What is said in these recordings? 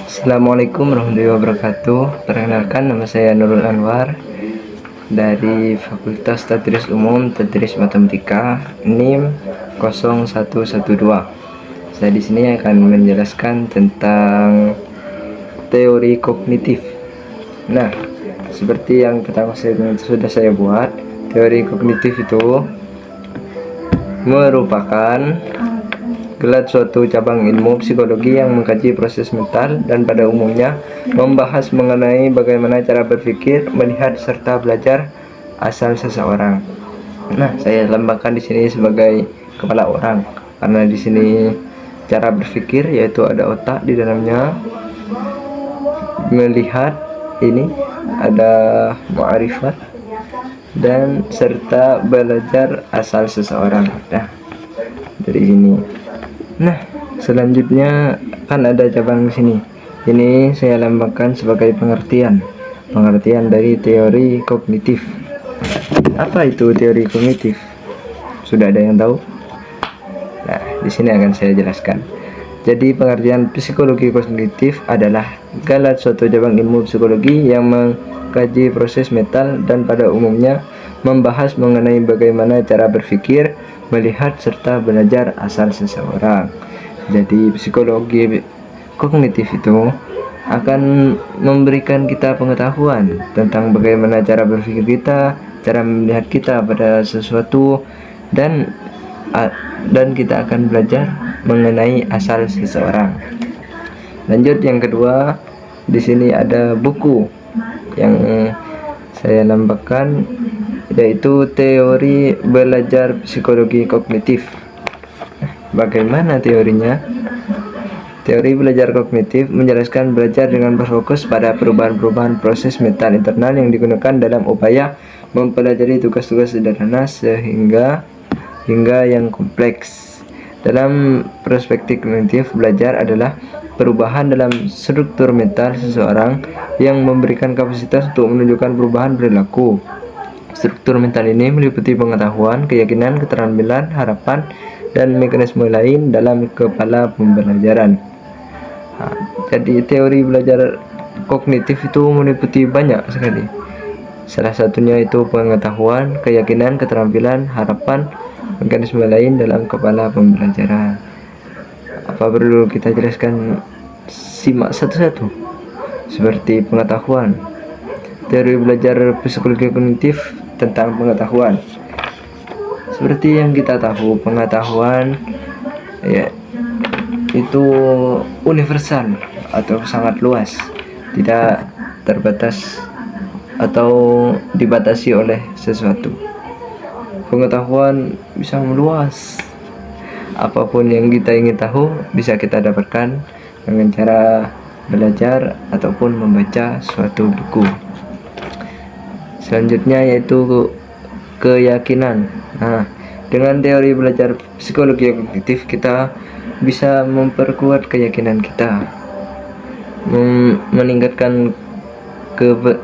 Assalamualaikum warahmatullahi wabarakatuh. Perkenalkan, nama saya Nurul Anwar dari Fakultas Tadris Umum Tadris Matematika NIM 0112. Saya di sini akan menjelaskan tentang teori kognitif. Nah, seperti yang pertama sudah saya buat, teori kognitif itu merupakan gelar suatu cabang ilmu psikologi yang mengkaji proses mental dan pada umumnya membahas mengenai bagaimana cara berpikir, melihat serta belajar asal seseorang. Nah, saya lambangkan di sini sebagai kepala orang karena di sini cara berpikir yaitu ada otak di dalamnya, melihat ini ada ma'rifat dan serta belajar asal seseorang. Nah, dari sini. Nah, selanjutnya kan ada cabang sini. Ini saya lambangkan sebagai pengertian dari teori kognitif. Apa itu teori kognitif? Sudah ada yang tahu? Nah, di sini akan saya jelaskan. Jadi, pengertian psikologi kognitif adalah gelar suatu cabang ilmu psikologi yang mengkaji proses mental dan pada umumnya membahas mengenai bagaimana cara berpikir, melihat serta belajar asal seseorang. Jadi psikologi kognitif itu akan memberikan kita pengetahuan tentang bagaimana cara berpikir kita, cara melihat kita pada sesuatu, dan kita akan belajar mengenai asal seseorang. Lanjut, yang kedua, di sini ada buku yang saya lambangkan yaitu teori belajar psikologi kognitif. Bagaimana teorinya? Teori belajar kognitif menjelaskan belajar dengan berfokus pada perubahan-perubahan proses mental internal yang digunakan dalam upaya mempelajari tugas-tugas sederhana hingga yang kompleks. Dalam perspektif kognitif, belajar adalah perubahan dalam struktur mental seseorang yang memberikan kapasitas untuk menunjukkan perubahan perilaku. Struktur mental ini meliputi pengetahuan, keyakinan, keterampilan, harapan, dan mekanisme lain dalam kepala pembelajaran. Nah, jadi teori belajar kognitif itu meliputi banyak sekali. Salah satunya itu pengetahuan, keyakinan, keterampilan, harapan, mekanisme lain dalam kepala pembelajaran. Apa perlu kita jelaskan? Simak satu-satu. Seperti pengetahuan. Teori belajar psikologi kognitif tentang pengetahuan. Seperti yang kita tahu, pengetahuan ya itu universal atau sangat luas, tidak terbatas atau dibatasi oleh sesuatu. Pengetahuan bisa meluas. Apapun yang kita ingin tahu bisa kita dapatkan dengan cara belajar ataupun membaca suatu buku. Selanjutnya yaitu keyakinan. Nah, dengan teori belajar psikologi kognitif kita bisa memperkuat keyakinan kita, meningkatkan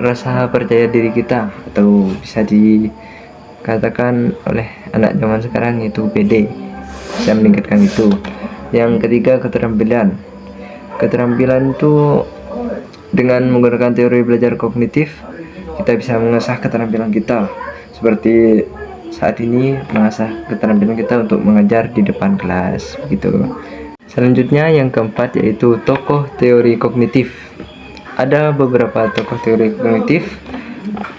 rasa percaya diri kita, atau bisa dikatakan oleh anak zaman sekarang itu PD, bisa meningkatkan itu. Yang ketiga, keterampilan. Keterampilan itu dengan menggunakan teori belajar kognitif kita bisa mengasah keterampilan kita, seperti saat ini mengasah keterampilan kita untuk mengajar di depan kelas begitu. Selanjutnya yang keempat yaitu tokoh teori kognitif. Ada beberapa tokoh teori kognitif,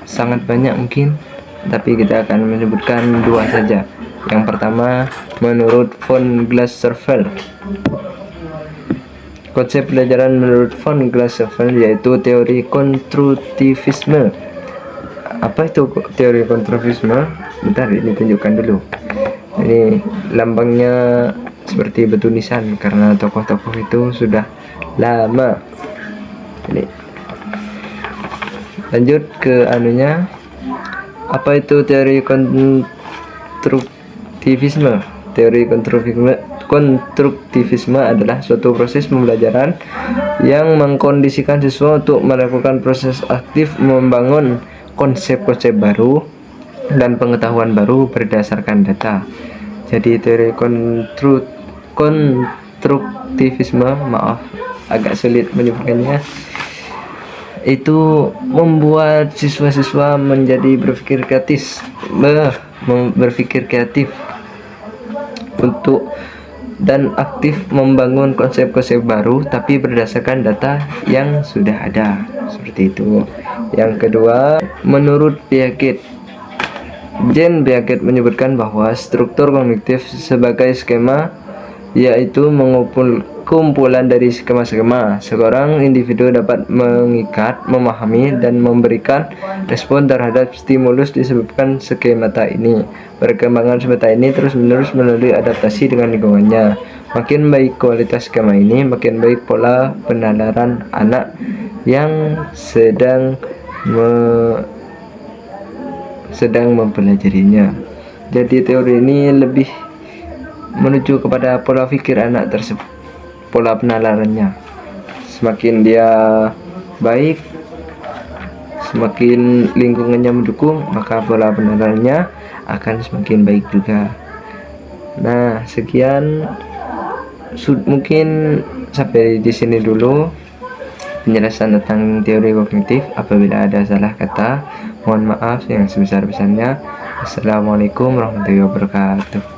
sangat banyak mungkin, tapi kita akan menyebutkan dua saja. Yang pertama, menurut von Glaserfeld. Konsep pelajaran menurut von Glaserfeld yaitu teori konstruktivisme. Apa itu teori konstruktivisme? Bentar, ini tunjukkan dulu. Ini lambangnya seperti batu nisan karena tokoh-tokoh itu sudah lama. Ini. Lanjut ke anunya. Apa itu teori konstruktivisme? Teori konstruktivisme adalah suatu proses pembelajaran yang mengkondisikan siswa untuk melakukan proses aktif membangun konsep-konsep baru dan pengetahuan baru berdasarkan data. Jadi teori konstruktivisme agak sulit menyebutkannya, itu membuat siswa-siswa menjadi berpikir kreatif untuk dan aktif membangun konsep-konsep baru tapi berdasarkan data yang sudah ada, seperti itu. Yang kedua, menurut Piaget, Jean Piaget menyebutkan bahwa struktur kognitif sebagai skema, yaitu kumpulan dari skema-skema. Seorang individu dapat mengikat, memahami, dan memberikan respon terhadap stimulus disebabkan skemata ini. Perkembangan skemata ini terus-menerus melalui adaptasi dengan lingkungannya. Makin baik kualitas skema ini, makin baik pola penalaran anak yang sedang mempelajarinya. Jadi teori ini lebih menuju kepada pola pikir anak tersebut, pola penalarannya. Semakin dia baik, semakin lingkungannya mendukung, maka pola penalarannya akan semakin baik juga. Nah, sekian mungkin sampai di sini dulu penjelasan tentang teori kognitif. Apabila ada salah kata, mohon maaf yang sebesar-besarnya. Assalamualaikum warahmatullahi wabarakatuh.